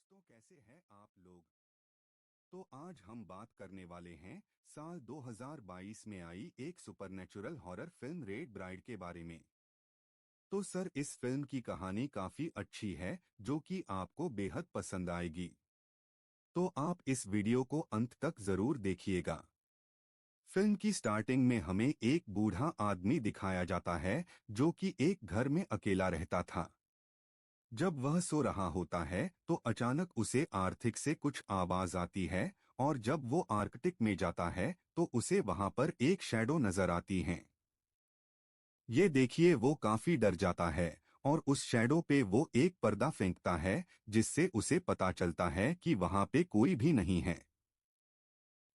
दोस्तों, कैसे हैं आप लोग। तो आज हम बात करने वाले हैं साल 2022 में आई एक supernatural horror film red bride के बारे में। तो सर, इस फिल्म की कहानी काफी अच्छी है जो कि आपको बेहद पसंद आएगी। तो आप इस वीडियो को अंत तक जरूर देखिएगा। फिल्म की स्टार्टिंग में हमें एक बूढ़ा आदमी दिखाया जाता है जो कि एक घर में अकेला रहता था। जब वह सो रहा होता है तो अचानक उसे आर्थिक से कुछ आवाज आती है, और जब वो आर्कटिक में जाता है तो उसे वहां पर एक शैडो नजर आती है। ये देखिए, वो काफी डर जाता है और उस शैडो पे वो एक पर्दा फेंकता है, जिससे उसे पता चलता है कि वहां पे कोई भी नहीं है।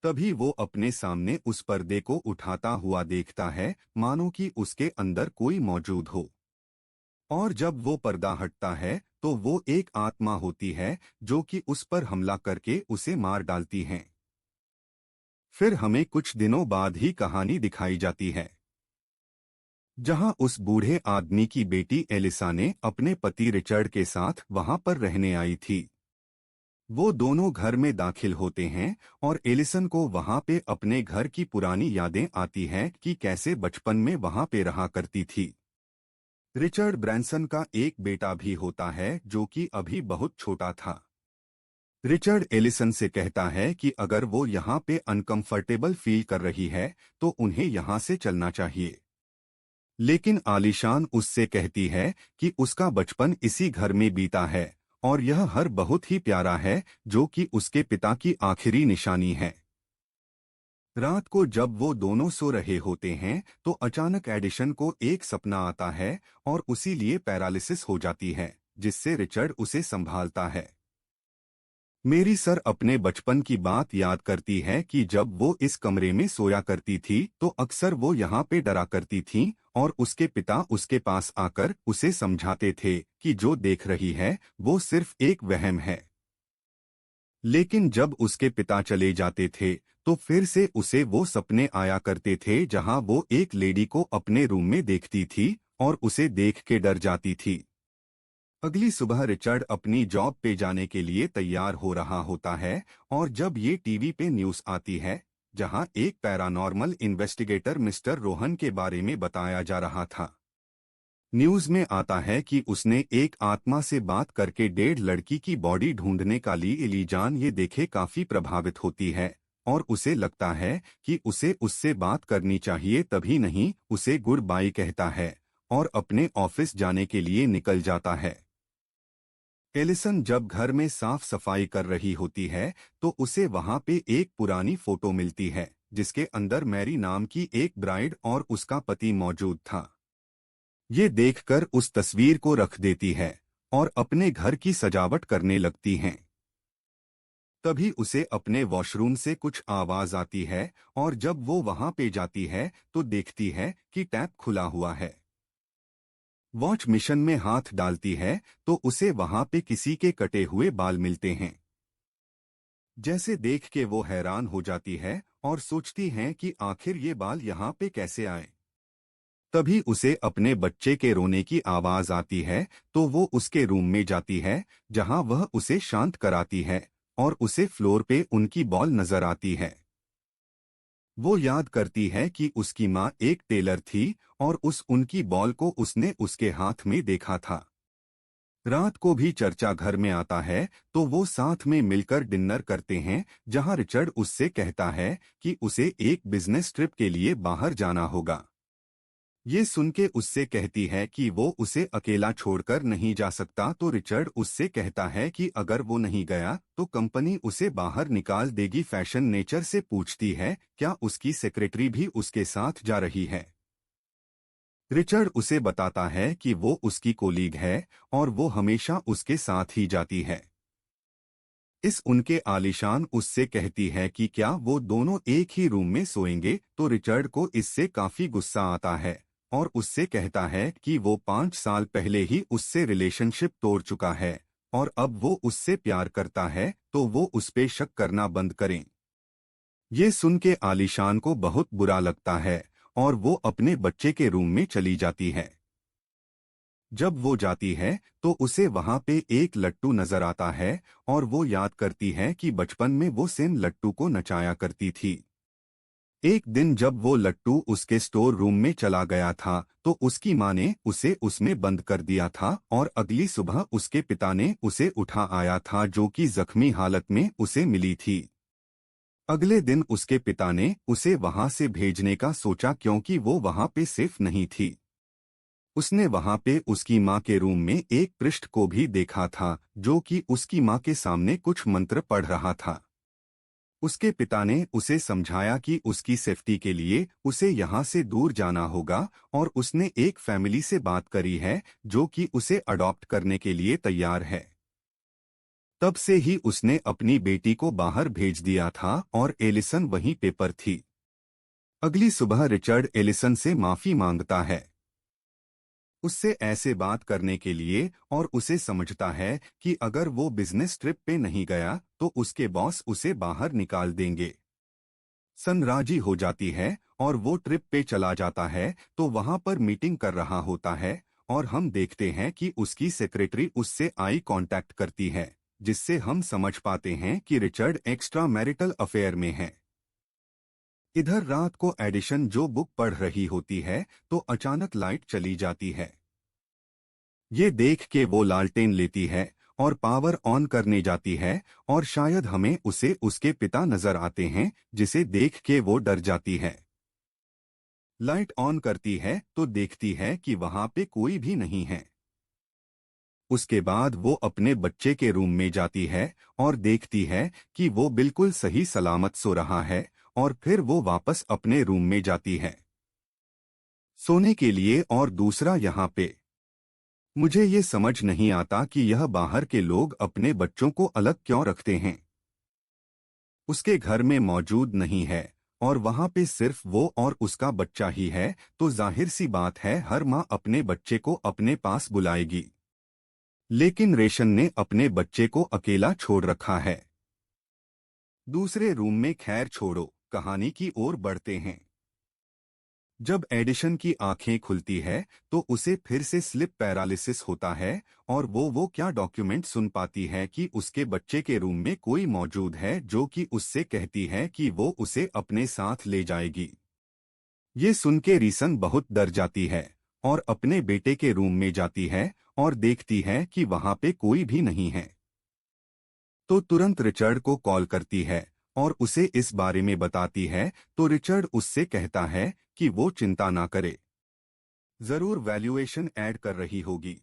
तभी वो अपने सामने उस पर्दे को उठाता हुआ देखता है, मानो कि उसके अंदर कोई मौजूद हो। और जब वो पर्दा हटता है तो वो एक आत्मा होती है जो कि उस पर हमला करके उसे मार डालती है। फिर हमें कुछ दिनों बाद ही कहानी दिखाई जाती है, जहां उस बूढ़े आदमी की बेटी एलिसा ने अपने पति रिचर्ड के साथ वहां पर रहने आई थी। वो दोनों घर में दाखिल होते हैं और एलिसन को वहां पे अपने घर की पुरानी यादें आती हैं कि कैसे बचपन में वहां पे रहा करती थी। रिचर्ड ब्रैंसन का एक बेटा भी होता है जो कि अभी बहुत छोटा था। रिचर्ड एलिसन से कहता है कि अगर वो यहाँ पे अनकंफर्टेबल फील कर रही है तो उन्हें यहाँ से चलना चाहिए। लेकिन आलिशान उससे कहती है कि उसका बचपन इसी घर में बीता है और यह हर बहुत ही प्यारा है, जो कि उसके पिता की आखिरी निशानी है। रात को जब वो दोनों सो रहे होते हैं तो अचानक एडिशन को एक सपना आता है और उसी लिए पैरालिसिस हो जाती है, जिससे रिचर्ड उसे संभालता है। मेरी सर अपने बचपन की बात याद करती है कि जब वो इस कमरे में सोया करती थी तो अक्सर वो यहाँ पे डरा करती थी, और उसके पिता उसके पास आकर उसे समझाते थे कि जो देख रही है वो सिर्फ एक वहम है। लेकिन जब उसके पिता चले जाते थे तो फिर से उसे वो सपने आया करते थे जहां वो एक लेडी को अपने रूम में देखती थी और उसे देख के डर जाती थी। अगली सुबह रिचर्ड अपनी जॉब पे जाने के लिए तैयार हो रहा होता है, और जब ये टीवी पे न्यूज़ आती है जहां एक पैरानॉर्मल इन्वेस्टिगेटर मिस्टर रोहन के बारे में बताया जा रहा था। न्यूज़ में आता है कि उसने एक आत्मा से बात करके 1.5 लड़की की बॉडी ढूंढने का ली। एलिजान ये देखे काफी प्रभावित होती है और उसे लगता है कि उसे उससे बात करनी चाहिए, तभी नहीं उसे गुड बाय कहता है और अपने ऑफिस जाने के लिए निकल जाता है। एलिसन जब घर में साफ सफाई कर रही होती है तो उसे वहां पे एक पुरानी फोटो मिलती है जिसके अंदर मैरी नाम की एक ब्राइड और उसका पति मौजूद था। ये देखकर उस तस्वीर को रख देती है और अपने घर की सजावट करने लगती हैं। तभी उसे अपने वॉशरूम से कुछ आवाज आती है, और जब वो वहां पे जाती है तो देखती है कि टैप खुला हुआ है। वॉच मिशन में हाथ डालती है तो उसे वहां पे किसी के कटे हुए बाल मिलते हैं। जैसे देख के वो हैरान हो जाती है और सोचती है कि आखिर ये बाल यहाँ पे कैसे आए। तभी उसे अपने बच्चे के रोने की आवाज आती है, तो वो उसके रूम में जाती है जहां वह उसे शांत कराती है, और उसे फ्लोर पे उनकी बॉल नजर आती है। वो याद करती है कि उसकी माँ एक टेलर थी और उस उनकी बॉल को उसने उसके हाथ में देखा था। रात को भी चर्चा घर में आता है तो वो साथ में मिलकर डिनर करते हैं, जहां रिचर्ड उससे कहता है कि उसे एक बिजनेस ट्रिप के लिए बाहर जाना होगा। ये सुन के उससे कहती है कि वो उसे अकेला छोड़कर नहीं जा सकता, तो रिचर्ड उससे कहता है कि अगर वो नहीं गया तो कंपनी उसे बाहर निकाल देगी। फैशन नेचर से पूछती है क्या उसकी सेक्रेटरी भी उसके साथ जा रही है। रिचर्ड उसे बताता है कि वो उसकी कोलीग है और वो हमेशा उसके साथ ही जाती है। इस उनके आलिशान उससे कहती है कि क्या वो दोनों एक ही रूम में सोएंगे, तो रिचर्ड को इससे काफी गुस्सा आता है और उससे कहता है कि वो 5 साल पहले ही उससे रिलेशनशिप तोड़ चुका है और अब वो उससे प्यार करता है, तो वो उस पे शक करना बंद करें। ये सुन के आलिशान को बहुत बुरा लगता है और वो अपने बच्चे के रूम में चली जाती है। जब वो जाती है तो उसे वहां पे एक लट्टू नजर आता है और वो याद करती है कि बचपन में वो सेम लट्टू को नचाया करती थी। एक दिन जब वो लट्टू उसके स्टोर रूम में चला गया था तो उसकी माँ ने उसे उसमें बंद कर दिया था और अगली सुबह उसके पिता ने उसे उठा आया था जो कि जख्मी हालत में उसे मिली थी। अगले दिन उसके पिता ने उसे वहां से भेजने का सोचा क्योंकि वो वहां पे सेफ नहीं थी। उसने वहां पे उसकी माँ के रूम में एक पृष्ठ को भी देखा था जो कि उसकी माँ के सामने कुछ मंत्र पढ़ रहा था। उसके पिता ने उसे समझाया कि उसकी सेफ्टी के लिए उसे यहाँ से दूर जाना होगा और उसने एक फैमिली से बात करी है जो कि उसे अडॉप्ट करने के लिए तैयार है। तब से ही उसने अपनी बेटी को बाहर भेज दिया था और एलिसन वहीं पे पर थी। अगली सुबह रिचर्ड एलिसन से माफी मांगता है उससे ऐसे बात करने के लिए और उसे समझता है कि अगर वो बिजनेस ट्रिप पे नहीं गया तो उसके बॉस उसे बाहर निकाल देंगे। सन राजी हो जाती है और वो ट्रिप पे चला जाता है तो वहां पर मीटिंग कर रहा होता है और हम देखते हैं कि उसकी सेक्रेटरी उससे आई कांटेक्ट करती है जिससे हम समझ पाते हैं कि रिचर्ड एक्स्ट्रा मैरिटल अफेयर में है। इधर रात को एडिशन जो बुक पढ़ रही होती है तो अचानक लाइट चली जाती है। ये देख के वो लालटेन लेती है और पावर ऑन करने जाती है और शायद हमें उसे उसके पिता नजर आते हैं जिसे देख के वो डर जाती है। लाइट ऑन करती है तो देखती है कि वहां पे कोई भी नहीं है। उसके बाद वो अपने बच्चे के रूम में जाती है और देखती है कि वो बिल्कुल सही सलामत सो रहा है और फिर वो वापस अपने रूम में जाती है सोने के लिए। और दूसरा यहाँ पे मुझे ये समझ नहीं आता कि यह बाहर के लोग अपने बच्चों को अलग क्यों रखते हैं। उसके घर में मौजूद नहीं है और वहां पे सिर्फ वो और उसका बच्चा ही है तो जाहिर सी बात है हर माँ अपने बच्चे को अपने पास बुलाएगी। लेकिन रेशन ने अपने बच्चे को अकेला छोड़ रखा है। दूसरे रूम में खैर छोड़ो, कहानी की ओर बढ़ते हैं। जब एडिशन की आंखें खुलती है तो उसे फिर से स्लिप पैरालिसिस होता है और वो क्या डॉक्यूमेंट सुन पाती है कि उसके बच्चे के रूम में कोई मौजूद है जो कि उससे कहती है कि वो उसे अपने साथ ले जाएगी। ये सुन के रीसन बहुत डर जाती है और अपने बेटे के रूम में जाती है और देखती है कि वहां पे कोई भी नहीं है। तो तुरंत रिचर्ड को कॉल करती है और उसे इस बारे में बताती है तो रिचर्ड उससे कहता है कि वो चिंता ना करे, जरूर वैल्यूएशन ऐड कर रही होगी।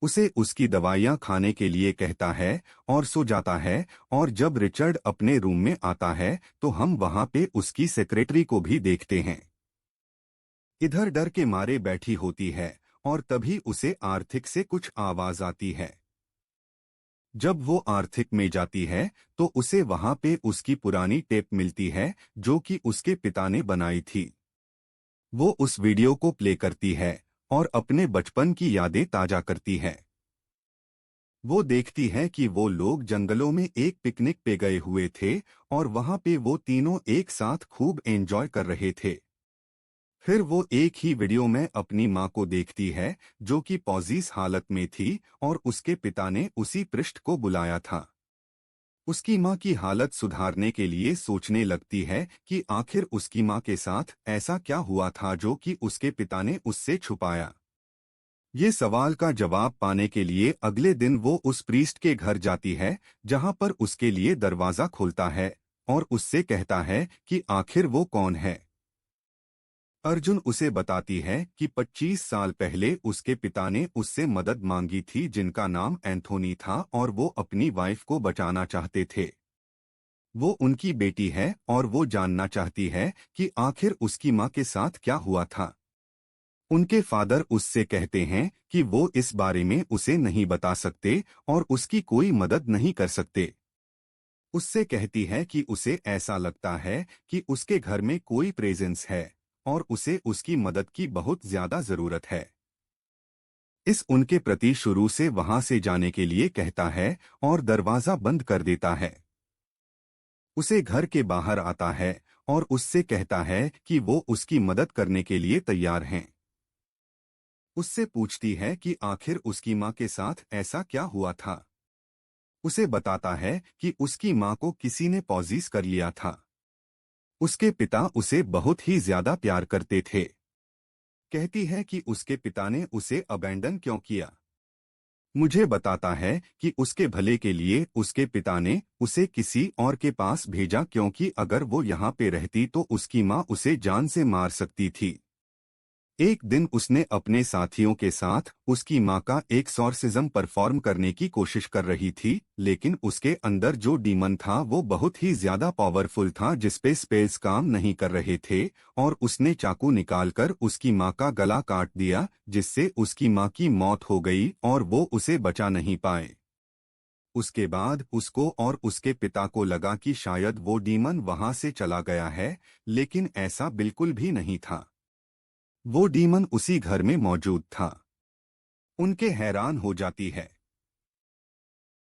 उसे उसकी दवाइयां खाने के लिए कहता है और सो जाता है। और जब रिचर्ड अपने रूम में आता है तो हम वहां पे उसकी सेक्रेटरी को भी देखते हैं। इधर डर के मारे बैठी होती है और तभी उसे आर्थिक से कुछ आवाज आती है। जब वो आर्थिक में जाती है तो उसे वहां पे उसकी पुरानी टेप मिलती है जो कि उसके पिता ने बनाई थी। वो उस वीडियो को प्ले करती है और अपने बचपन की यादें ताजा करती है। वो देखती है कि वो लोग जंगलों में एक पिकनिक पे गए हुए थे और वहां पे वो तीनों एक साथ खूब एंजॉय कर रहे थे। फिर वो एक ही वीडियो में अपनी माँ को देखती है जो कि पॉजीज हालत में थी और उसके पिता ने उसी पृष्ठ को बुलाया था। उसकी माँ की हालत सुधारने के लिए सोचने लगती है कि आखिर उसकी माँ के साथ ऐसा क्या हुआ था जो कि उसके पिता ने उससे छुपाया। ये सवाल का जवाब पाने के लिए अगले दिन वो उस प्रीस्ट के घर जाती है जहां पर उसके लिए दरवाजा खोलता है और उससे कहता है कि आखिर वो कौन है। अर्जुन उसे बताती है कि 25 साल पहले उसके पिता ने उससे मदद मांगी थी जिनका नाम एंथोनी था और वो अपनी वाइफ को बचाना चाहते थे। वो उनकी बेटी है और वो जानना चाहती है कि आखिर उसकी माँ के साथ क्या हुआ था। उनके फादर उससे कहते हैं कि वो इस बारे में उसे नहीं बता सकते और उसकी कोई मदद नहीं कर सकते। उससे कहती है कि उसे ऐसा लगता है कि उसके घर में कोई प्रेजेंस है और उसे उसकी मदद की बहुत ज्यादा जरूरत है। इस उनके प्रति शुरू से वहां से जाने के लिए कहता है और दरवाजा बंद कर देता है। उसे घर के बाहर आता है और उससे कहता है कि वो उसकी मदद करने के लिए तैयार हैं। उससे पूछती है कि आखिर उसकी माँ के साथ ऐसा क्या हुआ था। उसे बताता है कि उसकी माँ को किसी ने पॉजीज कर लिया था। उसके पिता उसे बहुत ही ज्यादा प्यार करते थे। कहती है कि उसके पिता ने उसे अबैंडन क्यों किया। मुझे बताता है कि उसके भले के लिए उसके पिता ने उसे किसी और के पास भेजा, क्योंकि अगर वो यहाँ पे रहती तो उसकी माँ उसे जान से मार सकती थी। एक दिन उसने अपने साथियों के साथ उसकी माँ का एक्सॉर्सिज्म परफॉर्म करने की कोशिश कर रही थी, लेकिन उसके अंदर जो डीमन था वो बहुत ही ज्यादा पावरफुल था जिसपे स्पेल्स काम नहीं कर रहे थे, और उसने चाकू निकालकर उसकी माँ का गला काट दिया, जिससे उसकी माँ की मौत हो गई और वो उसे बचा नहीं पाए। उसके बाद उसको और उसके पिता को लगा कि शायद वो डीमन वहां से चला गया है, लेकिन ऐसा बिल्कुल भी नहीं था। वो डीमन उसी घर में मौजूद था। उनके हैरान हो जाती है।